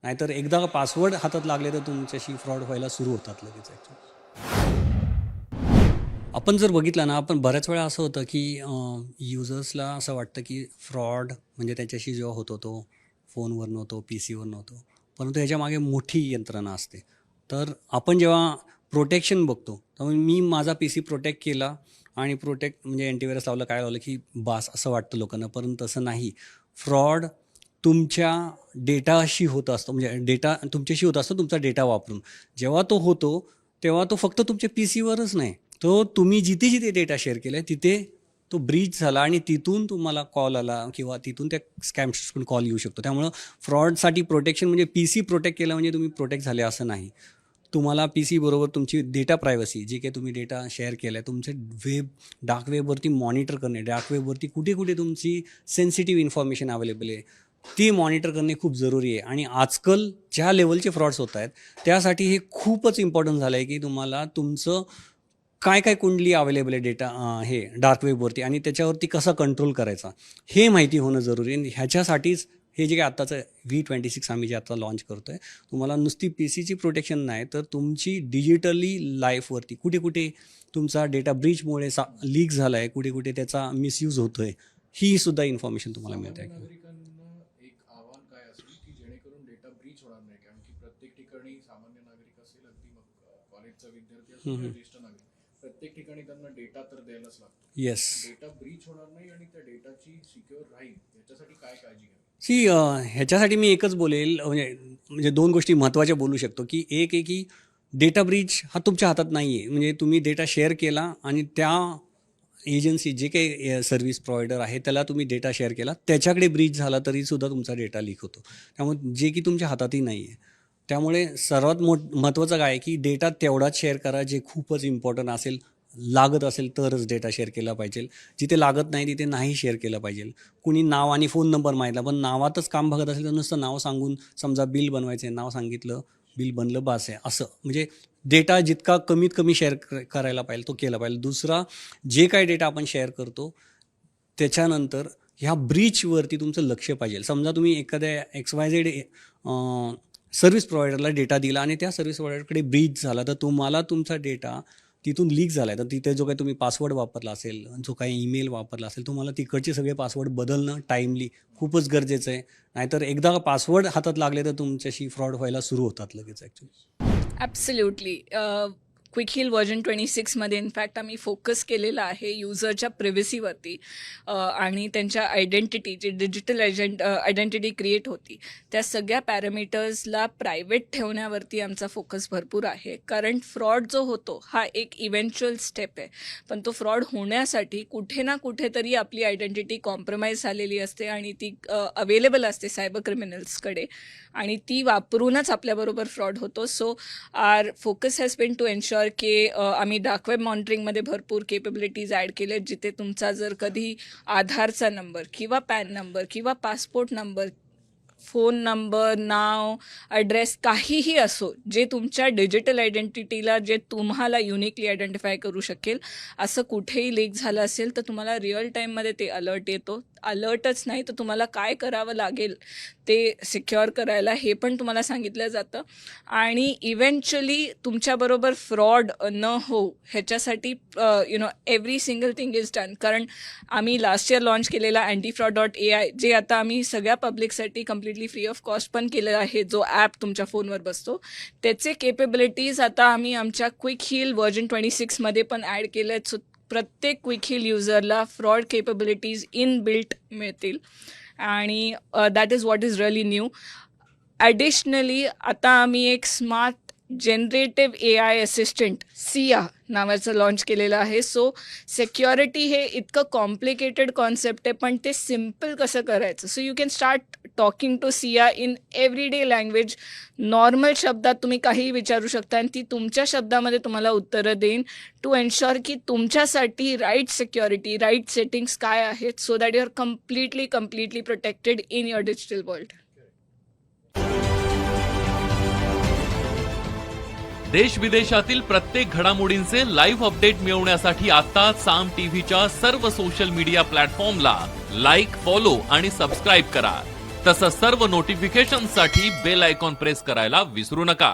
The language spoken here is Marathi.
नाहीतर एकदा पासवर्ड हातात लागले तर तुमच्याशी फ्रॉड व्हायला सुरू होतात लगेच ॲक्च्युली. आपण जर बघितलं ना, आपण बऱ्याच वेळा असं होतं की युजर्सला असं वाटतं की फ्रॉड म्हणजे त्याच्याशी जेव्हा होतो तो फोनवर नव्हतो, पी सीवर नव्हतो, परंतु ह्याच्यामागे मोठी यंत्रणा असते. तर आपण जेव्हा प्रोटेक्शन बघतो, तर मी माझा पी सी प्रोटेक्ट केला आणि प्रोटेक्ट म्हणजे अँटीव्हायरस लावलं, काय लावलं की बास असं वाटतं लोकांना, परंतु तसं नाही. फ्रॉड तुमच्या डेटाशी होत असतो, म्हणजे डेटा तुमच्याशी होत असतो तुमचा डेटा वापरून. जेव्हा तो होतो तेव्हा तो फक्त तुमच्या पी सीवरच नाही, तो तुम्ही जिथे जिथे डेटा शेअर केला आहे तिथे तो ब्रीच झाला आणि तिथून तुम्हाला कॉल आला किंवा तिथून त्या स्कॅम्सकडून कॉल येऊ शकतो. त्यामुळं फ्रॉडसाठी प्रोटेक्शन म्हणजे पी सी प्रोटेक्ट केलं म्हणजे तुम्ही प्रोटेक्ट झाले असं नाही. तुम्हाला पी सी बरोबर तुमची डेटा प्रायव्हसी, जे काही तुम्ही डेटा शेअर केला आहे, तुमचे डार्क वेबवरती मॉनिटर करणे, डार्क वेबवरती कुठे कुठे तुमची सेन्सिटिव्ह इन्फॉर्मेशन अवेलेबल आहे ती मॉनिटर करणे खूप जरुरी आहे. आणि आजकाल ज्या लेवलचे फ्रॉड्स होत आहेत त्यासाठी हे खूपच इम्पॉर्टंट झालं आहे की तुम्हाला तुमचं काय काय कुंडली अवेलेबल आहे डेटा हे डार्क वेबवरती आणि त्याच्यावरती कसा कंट्रोल करायचा हे माहिती होणं जरुरी आहे. आणि ह्याच्यासाठीच हे जे काही आत्ताचं V26 आम्ही जे आता लॉन्च करतो आहे, तुम्हाला नुसती पी सीची प्रोटेक्शन नाही तर तुमची डिजिटली लाईफवरती कुठे कुठे तुमचा डेटा ब्रीचमुळे लीक झाला आहे, कुठे कुठे त्याचा मिसयूज होतो आहे, ही सुद्धा इन्फॉर्मेशन तुम्हाला मिळते. नागरिकांना एक आव्हान काय असेल की जेणेकरून डेटा ब्रीच होणार नाही, कारण की प्रत्येक ठिकाणी सामान्य नागरिक असेल, अगदी मग कॉलेजचा विद्यार्थी असेल किंवा ज्येष्ठ नागरिक, प्रत्येक ठिकाणी त्यांना डेटा तर द्यायलाच लागतो. येस. डेटा ब्रीच होणार नाही आणि त्या डेटाची सिक्युअर राहील याच्यासाठी काय काळजी घ्यावी? ह्याच्यासाठी मी एकच बोलेल, म्हणजे म्हणजे दोन गोष्टी महत्त्वाच्या बोलू शकतो की एक आहे की डेटा ब्रीच हा तुमच्या हातात नाही आहे. म्हणजे तुम्ही डेटा शेअर केला आणि त्या एजन्सी जे काही सर्व्हिस प्रोव्हायडर आहे त्याला तुम्ही डेटा शेअर केला, त्याच्याकडे ब्रीच झाला तरीसुद्धा तुमचा डेटा लीक होतो. त्यामुळे जे की तुमच्या हातातही नाही आहे. त्यामुळे सर्वात महत्त्वाचं काय आहे की डेटा तेवढाच शेअर करा जे खूपच इम्पॉर्टंट असेल, लागत असेल तरच डेटा शेअर केला पाहिजे. जिथे लागत नाही तिथे नाही शेअर केलं पाहिजे. कुणी नाव आणि फोन नंबर मागितला पण नावातच काम बघत असेल तर नुसतं नाव सांगून, समजा बिल बनवायचं आहे, नाव सांगितलं, बिल बनलं, बास आहे असं. म्हणजे डेटा जितका कमीत कमी शेअर करायला पाहिजे तो केला पाहिजे. दुसरा, जे काही डेटा आपण शेअर करतो त्याच्यानंतर ह्या ब्रीचवरती तुमचं लक्ष पाहिजे. समजा तुम्ही एखाद्या XYZ सर्व्हिस प्रोव्हायडरला डेटा दिला आणि त्या सर्व्हिस प्रोव्हायडरकडे ब्रीच झाला, तर तुम्हाला तुमचा डेटा तिथून लीक झाला आहे, तर तिथे जो काही तुम्ही पासवर्ड वापरला असेल, जो काही ईमेल वापरला असेल, तुम्हाला तिकडचे सगळे पासवर्ड बदलणं टाईमली खूपच गरजेचं आहे. नाहीतर एकदा पासवर्ड हातात लागले तर तुमच्याशी फ्रॉड व्हायला सुरू होतात लगेच actually. Absolutely. Quick heal version 26मध्ये इनफॅक्ट आम्ही फोकस केलेला आहे युजरच्या प्रिव्हसीवरती आणि त्यांच्या आयडेंटिटी, जी डिजिटल आयडेंटिटी क्रिएट होती, त्या सगळ्या पॅरामीटर्सला प्रायव्हेट ठेवण्यावरती आमचा फोकस भरपूर आहे. कारण फ्रॉड जो होतो हा एक इव्हेंच्युअल स्टेप आहे, पण तो फ्रॉड होण्यासाठी कुठे ना कुठेतरी आपली आयडेंटिटी कॉम्प्रोमाइज झालेली असते आणि ती अवेलेबल असते सायबर क्रिमिनल्सकडे आणि ती वापरूनच आपल्याबरोबर फ्रॉड होतो. So our focus has been to ensure की आम्ही डार्क वेब मॉनिटरिंगमध्ये भरपूर केपेबिलिटीज ॲड केलेत, जिथे तुमचा जर कधी आधारचा नंबर किंवा पॅन नंबर किंवा पासपोर्ट नंबर, फोन नंबर, नाव, ॲड्रेस काहीही असो, जे तुमच्या डिजिटल आयडेंटिटीला, जे तुम्हाला युनिकली आयडेंटिफाय करू शकेल, असं कुठेही लीक झालं असेल तर तुम्हाला रिअल टाईममध्ये ते अलर्ट येतो. अलर्टच नाही तर तुम्हाला काय करावं लागेल ते सिक्युअर करायला हे पण तुम्हाला सांगितलं जातं. आणि इव्हेंच्युअली तुमच्याबरोबर फ्रॉड न हो ह्याच्यासाठी every single thing is done. कारण आम्ही लास्ट इयर लॉन्च केलेला antifraud.ai, जे आता आम्ही सगळ्या पब्लिकसाठी कम्प्लिटली फ्री ऑफ कॉस्ट पण केलेला आहे, जो ॲप तुमच्या फोनवर बसतो, त्याचे केपेबिलिटीज आता आम्ही आमच्या क्विक हिल व्हर्जन 26मध्ये पण ॲड केले आहेत. सो प्रत्येक क्विक हिल युजरला फ्रॉड केपेबिलिटीज इन बिल्ट मिळतील आणि that is what is really new. Additionally आता आम्ही एक smart generative AI assistant Siya नावाचं लॉन्च केलेलं आहे. सो सिक्युरिटी हे इतकं कॉम्प्लिकेटेड कॉन्सेप्ट आहे, पण ते सिम्पल कसं करायचं. So you can start talking to Siya in everyday language. Normal शब्दात तुम्ही काहीही विचारू शकता आणि ती तुमच्या शब्दामध्ये तुम्हाला उत्तरं देईन, टू एन्श्युअर की तुमच्यासाठी राईट सिक्युरिटी, राईट सेटिंग्स काय आहेत, so that you are completely protected in your digital world. देश विदेशातील प्रत्येक घडामोडींचे लाईव्ह अपडेट मिळवण्यासाठी आता साम टीव्हीच्या सर्व सोशल मीडिया प्लॅटफॉर्मला लाईक, फॉलो आणि सबस्क्राईब करा. तसंच सर्व नोटिफिकेशनसाठी बेल आयकॉन प्रेस करायला विसरू नका.